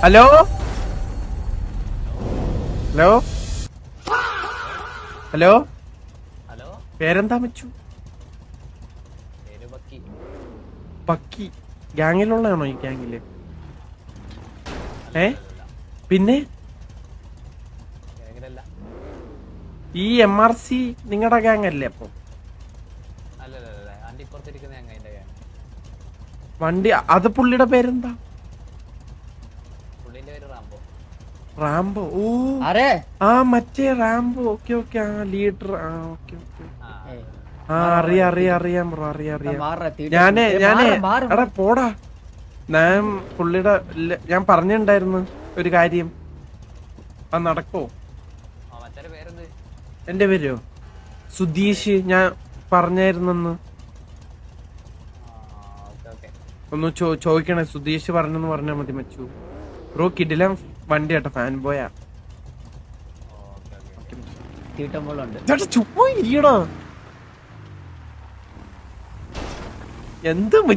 Hello hello hello hello പേരെന്താ മച്ചു? പേര് ബക്കി. പക്കി ഗ്യാങ്ങിലുള്ളതാണോ? ഈ ഗ്യാങ്ങില് അല്ലല്ല പിന്നെ ഗ്യാങ്ങിലല്ല. ഈ MRC നിങ്ങളുടെ ഗ്യാങ് അല്ലേ? അപ്പൊ അല്ലല്ല ആന്റി ഇപ്പുറത്തിരിക്കുന്ന ഞങ്ങൾ അതിന്റെ ഗ്യാങ്. വണ്ടി അത് പുള്ളിയുടെ പേരെന്താ? പുള്ളിന്റെ പേര് റാംബോ. റാംബോ. ഓ അരേ ആ മറ്റേ റാംബോ. Okay okay. ആ ലീഡർ. ആ ഓക്കെ ഓക്കെ. ആ ആ അറിയാം ബ്രോ അറിയാം. ഞാനേ എടാ പോടാ. ഞാൻ പുള്ളിയുടെ ഞാൻ പറഞ്ഞിട്ടുണ്ടായിരുന്നു ഒരു കാര്യം. അത് നടക്കോ? മറ്റേ പേരെന്ത്? എന്റെ പേരോ സുധീഷ്. ഞാൻ പറഞ്ഞായിരുന്നെന്ന് ഓക്കെ. ഒന്ന് ചോദിക്കണേ. സുധീഷ് പറഞ്ഞെന്ന് പറഞ്ഞാൽ മതി മച്ചു. ബ്രോ കിടിലം വണ്ടി കേട്ടോ. ഫാൻ ബോയാ. ചുമ്മാ ഇരിക്കണോ? എന്ത്